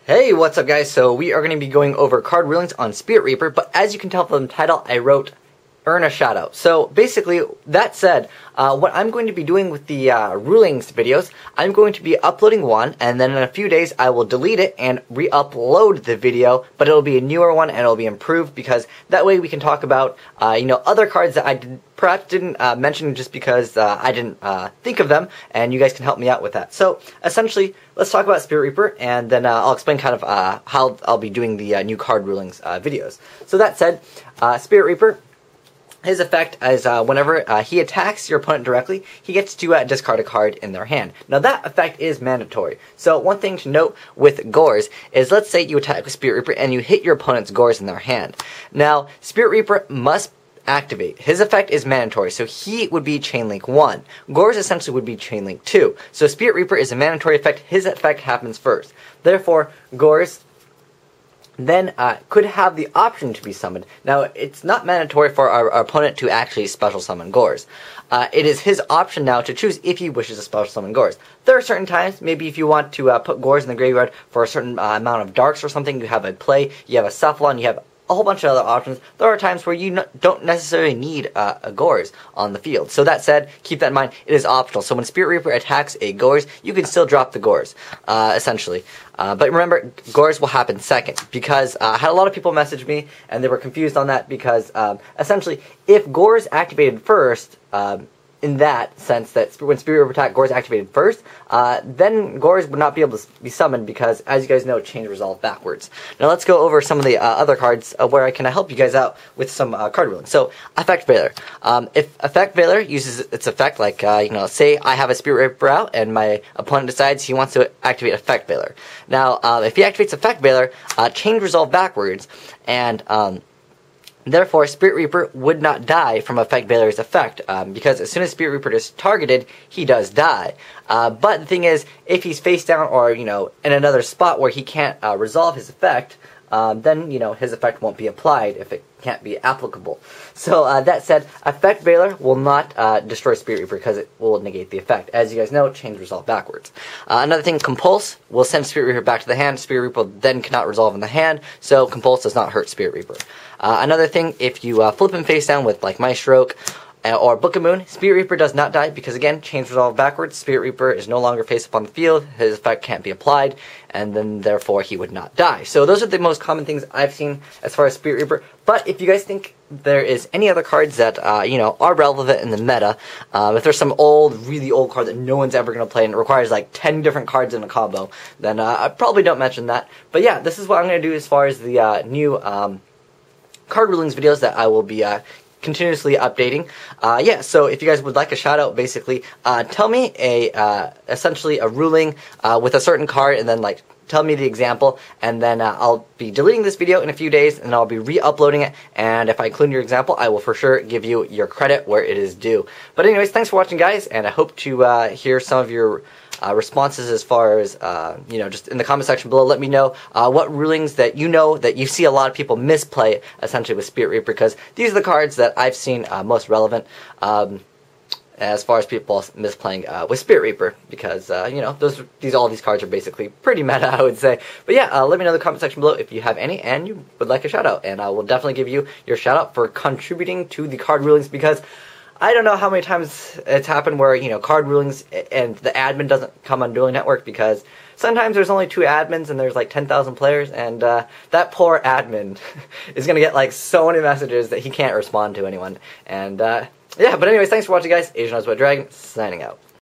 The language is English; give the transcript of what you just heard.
Hey, what's up guys? So we are going to be going over card rulings on Spirit Reaper, but as you can tell from the title, I wrote earn a shoutout. So basically, that said, what I'm going to be doing with the rulings videos, I'm going to be uploading one, and then in a few days I will delete it and re-upload the video, but it'll be a newer one and it'll be improved, because that way we can talk about other cards that I perhaps didn't mention just because I didn't think of them, and you guys can help me out with that. So essentially, let's talk about Spirit Reaper, and then I'll explain kind of how I'll be doing the new card rulings videos. So that said, Spirit Reaper, his effect is whenever he attacks your opponent directly, he gets to discard a card in their hand. Now that effect is mandatory. So one thing to note with Gores is, let's say you attack with Spirit Reaper and you hit your opponent's Gores in their hand. Now Spirit Reaper must activate. His effect is mandatory, so he would be Chain Link 1. Gores essentially would be Chain Link 2. So Spirit Reaper is a mandatory effect. His effect happens first. Therefore, Gores then could have the option to be summoned. Now, it's not mandatory for our opponent to actually special summon Gores. It is his option now to choose if he wishes to special summon Gores. There are certain times, maybe if you want to put Gores in the graveyard for a certain amount of darks or something, you have a play, you have a Cephalon, you have a whole bunch of other options. There are times where you don't necessarily need a Gores on the field. So that said, keep that in mind, it is optional. So when Spirit Reaper attacks a Gores, you can still drop the Gores, essentially. But remember, Gores will happen second, because I had a lot of people message me, and they were confused on that, because essentially, if Gores activated first, in that sense that when Spirit Reaper attack, Gores activated first, then Gores would not be able to be summoned, because, as you guys know, change resolve backwards. Now let's go over some of the other cards where I can help you guys out with some card ruling. So, Effect Veiler. If Effect Veiler uses its effect, like, say I have a Spirit Reaper out, and my opponent decides he wants to activate Effect Veiler. Now, if he activates Effect Veiler, change resolve backwards, and therefore, Spirit Reaper would not die from Effect Veiler's effect, because as soon as Spirit Reaper is targeted, he does die. But the thing is, if he's face down or, in another spot where he can't resolve his effect, then, his effect won't be applied if it can't be applicable. So, that said, Effect Veiler will not destroy Spirit Reaper, because it will negate the effect. As you guys know, change resolve backwards. Another thing, Compulse will send Spirit Reaper back to the hand. Spirit Reaper then cannot resolve in the hand, so Compulse does not hurt Spirit Reaper. Another thing, if you flip him face down with, like, My Stroke or Book of Moon, Spirit Reaper does not die, because again, change resolve backwards, Spirit Reaper is no longer face up on the field, his effect can't be applied, and then therefore he would not die. So those are the most common things I've seen as far as Spirit Reaper. But if you guys think there is any other cards that are relevant in the meta, if there's some really old card that no one's ever going to play and it requires like 10 different cards in a combo, then I probably don't mention that. But yeah, this is what I'm going to do as far as the new card rulings videos that I will be continuously updating. So if you guys would like a shout out, basically, tell me essentially a ruling with a certain card, and then like tell me the example, and then I'll be deleting this video in a few days, and I'll be re-uploading it, and if I include your example, I will for sure give you your credit where it is due. But anyways, thanks for watching, guys, and I hope to hear some of your responses as far as, just in the comment section below. Let me know what rulings that that you see a lot of people misplay, essentially, with Spirit Reaper, because these are the cards that I've seen most relevant as far as people misplaying with Spirit Reaper, because, all these cards are basically pretty meta, I would say. But yeah, let me know in the comment section below if you have any and you would like a shout out, and I will definitely give you your shout out for contributing to the card rulings, because I don't know how many times it's happened where, card rulings and the admin doesn't come on Dueling Network, because sometimes there's only 2 admins and there's like 10,000 players, and that poor admin is going to get like so many messages that he can't respond to anyone. And yeah, but anyways, thanks for watching, guys. Asian Dragon, signing out.